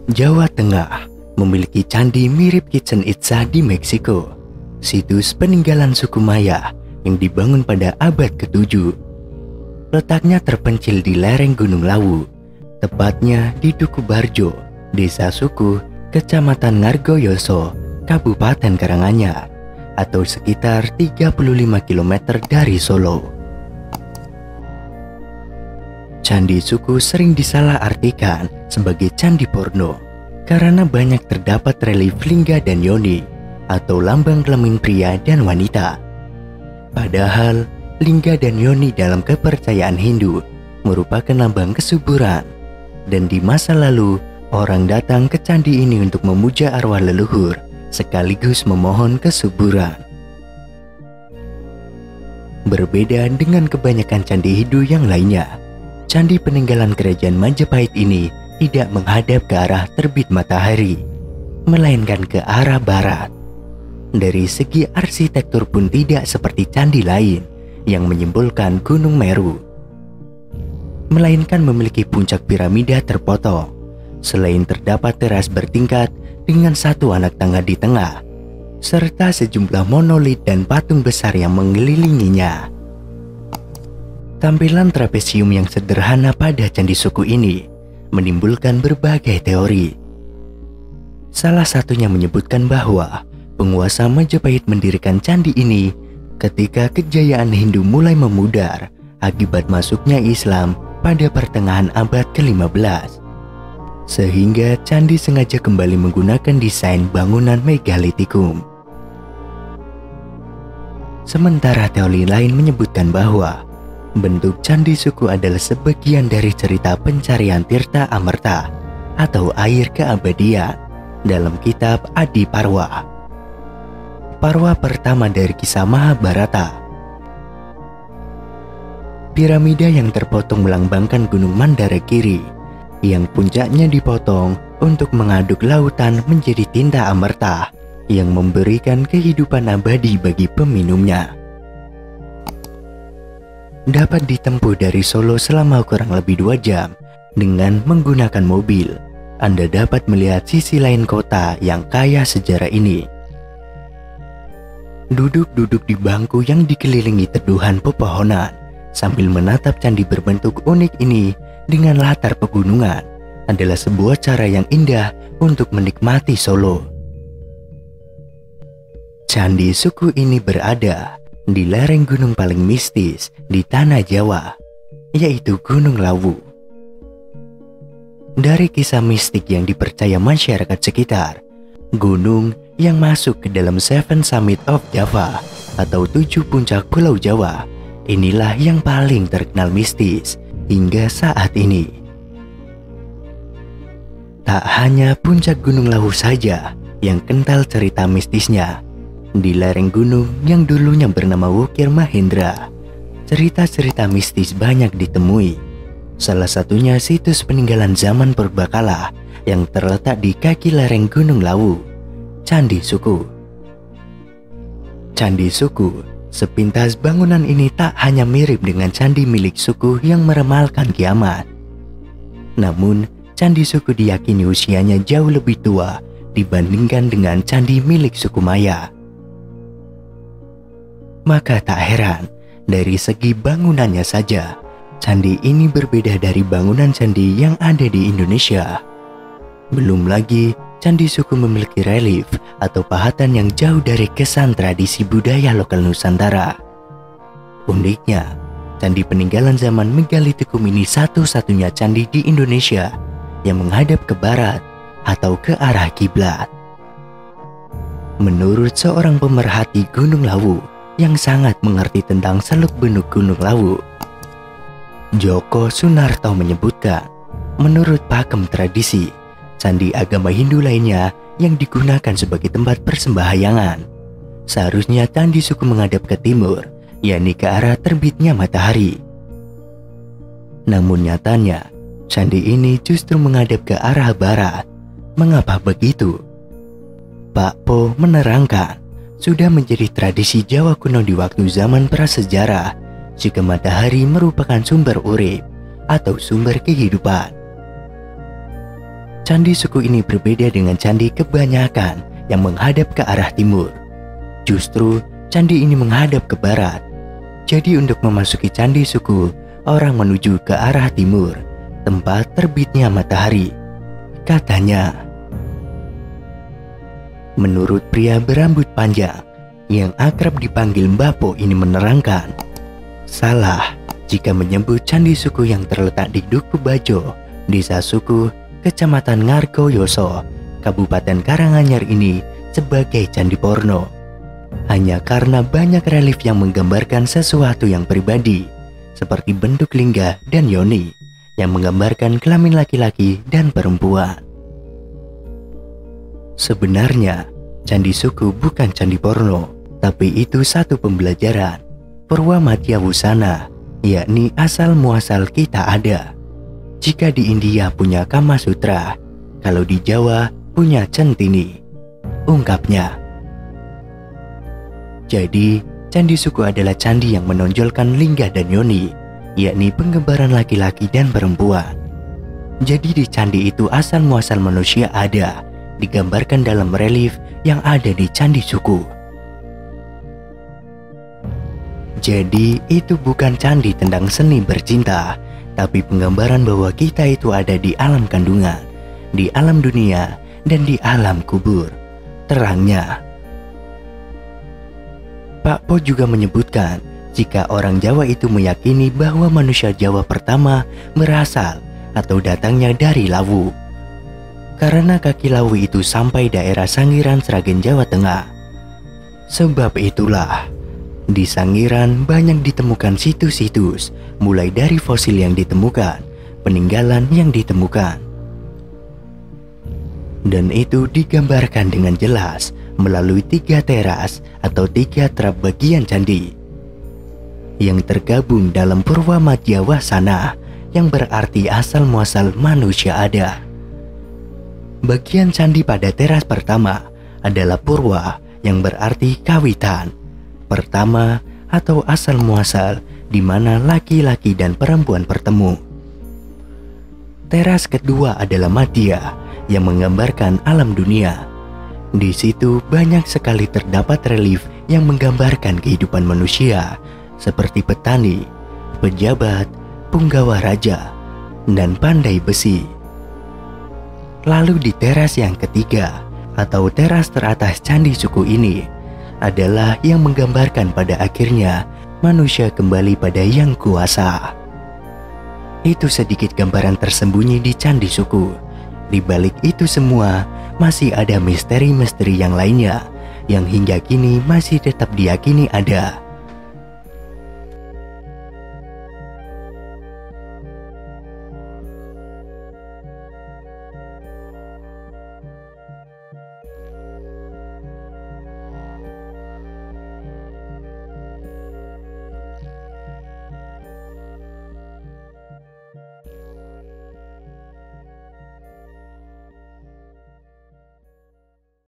Jawa Tengah memiliki candi mirip Chichén Itzá di Meksiko, situs peninggalan suku Maya yang dibangun pada abad ke-7. Letaknya terpencil di lereng Gunung Lawu, tepatnya di Duku Barjo, Desa Suku, Kecamatan Ngargoyoso, Kabupaten Karanganyar, atau sekitar 35 km dari Solo. Candi Suku sering disalahartikan sebagai candi porno karena banyak terdapat relief lingga dan yoni atau lambang kelamin pria dan wanita. Padahal lingga dan yoni dalam kepercayaan Hindu merupakan lambang kesuburan, dan di masa lalu orang datang ke candi ini untuk memuja arwah leluhur sekaligus memohon kesuburan. Berbeda dengan kebanyakan candi Hindu yang lainnya, candi peninggalan kerajaan Majapahit ini tidak menghadap ke arah terbit matahari, melainkan ke arah barat. Dari segi arsitektur pun tidak seperti candi lain yang menyimbolkan Gunung Meru, melainkan memiliki puncak piramida terpotong. Selain terdapat teras bertingkat dengan satu anak tangga di tengah, serta sejumlah monolit dan patung besar yang mengelilinginya. Tampilan trapesium yang sederhana pada candi suku ini menimbulkan berbagai teori. Salah satunya menyebutkan bahwa penguasa Majapahit mendirikan candi ini ketika kejayaan Hindu mulai memudar akibat masuknya Islam pada pertengahan abad ke-15. Sehingga candi sengaja kembali menggunakan desain bangunan megalitikum. Sementara teori lain menyebutkan bahwa bentuk candi suku adalah sebagian dari cerita pencarian Tirta Amerta atau air keabadian dalam kitab Adi Parwa. Parwa pertama dari kisah Mahabharata. Piramida yang terpotong melambangkan Gunung Mandarakiri yang puncaknya dipotong untuk mengaduk lautan menjadi tinta amerta yang memberikan kehidupan abadi bagi peminumnya. Dapat ditempuh dari Solo selama kurang lebih 2 jam dengan menggunakan mobil. Anda dapat melihat sisi lain kota yang kaya sejarah ini. Duduk-duduk di bangku yang dikelilingi teduhan pepohonan sambil menatap candi berbentuk unik ini dengan latar pegunungan adalah sebuah cara yang indah untuk menikmati Solo. Candi suku ini berada di lereng gunung paling mistis di tanah Jawa, yaitu Gunung Lawu. Dari kisah mistik yang dipercaya masyarakat sekitar, gunung yang masuk ke dalam Seven Summit of Java atau 7 puncak Pulau Jawa, inilah yang paling terkenal mistis hingga saat ini. Tak hanya puncak Gunung Lawu saja yang kental cerita mistisnya. Di lereng gunung yang dulunya bernama Wukir Mahendra, cerita-cerita mistis banyak ditemui. Salah satunya situs peninggalan zaman purbakala yang terletak di kaki lereng Gunung Lawu, Candi Suku. Candi Suku, sepintas bangunan ini tak hanya mirip dengan candi milik suku yang meramalkan kiamat. Namun, Candi Suku diyakini usianya jauh lebih tua dibandingkan dengan candi milik suku Maya. Maka tak heran, dari segi bangunannya saja, candi ini berbeda dari bangunan candi yang ada di Indonesia. Belum lagi, Candi Suku memiliki relief atau pahatan yang jauh dari kesan tradisi budaya lokal Nusantara. Uniknya, candi peninggalan zaman megalitikum ini satu-satunya candi di Indonesia yang menghadap ke barat atau ke arah kiblat. Menurut seorang pemerhati Gunung Lawu yang sangat mengerti tentang seluk-beluk Gunung Lawu, Joko Sunarto menyebutkan, menurut pakem tradisi, candi agama Hindu lainnya yang digunakan sebagai tempat persembahyangan seharusnya Candi Suku menghadap ke timur, yakni ke arah terbitnya matahari. Namun nyatanya, candi ini justru menghadap ke arah barat. Mengapa begitu? Pak Po menerangkan, sudah menjadi tradisi Jawa kuno di waktu zaman prasejarah jika matahari merupakan sumber urip atau sumber kehidupan. Candi suku ini berbeda dengan candi kebanyakan yang menghadap ke arah timur. Justru candi ini menghadap ke barat. Jadi untuk memasuki candi suku, orang menuju ke arah timur, tempat terbitnya matahari. Katanya, menurut pria berambut panjang yang akrab dipanggil Mbapo ini menerangkan, salah jika menyebut candi suku yang terletak di Duku Bajo, Desa Suku, Kecamatan Ngargoyoso, Kabupaten Karanganyar ini sebagai candi porno. Hanya karena banyak relief yang menggambarkan sesuatu yang pribadi, seperti bentuk lingga dan yoni, yang menggambarkan kelamin laki-laki dan perempuan. Sebenarnya, candi suku bukan candi porno, tapi itu satu pembelajaran. Purwa Madya Wusana, yakni asal muasal kita ada. Jika di India punya Kama Sutra, kalau di Jawa punya Centini, ungkapnya. Jadi, candi suku adalah candi yang menonjolkan lingga dan yoni, yakni penggambaran laki-laki dan perempuan. Jadi di candi itu asal muasal manusia ada, digambarkan dalam relief yang ada di candi suku. Jadi itu bukan candi tentang seni bercinta, tapi penggambaran bahwa kita itu ada di alam kandungan, di alam dunia, dan di alam kubur. Terangnya. Pak Po juga menyebutkan, jika orang Jawa itu meyakini bahwa manusia Jawa pertama berasal atau datangnya dari Lawu. Karena kaki Lawu itu sampai daerah Sangiran, Sragen, Jawa Tengah. Sebab itulah, di Sangiran banyak ditemukan situs-situs, mulai dari fosil yang ditemukan, peninggalan yang ditemukan. Dan itu digambarkan dengan jelas melalui 3 teras atau 3 trap bagian candi yang tergabung dalam Purwa Madya Wasana, yang berarti asal muasal manusia ada. Bagian candi pada teras pertama adalah Purwa, yang berarti kawitan pertama atau asal muasal, di mana laki-laki dan perempuan bertemu. Teras kedua adalah Madya, yang menggambarkan alam dunia. Di situ banyak sekali terdapat relief yang menggambarkan kehidupan manusia, seperti petani, pejabat, punggawa raja, dan pandai besi. Lalu di teras yang ketiga, atau teras teratas candi suku ini, adalah yang menggambarkan pada akhirnya manusia kembali pada yang kuasa. Itu sedikit gambaran tersembunyi di candi suku. Di balik itu semua, masih ada misteri-misteri yang lainnya yang hingga kini masih tetap diyakini ada.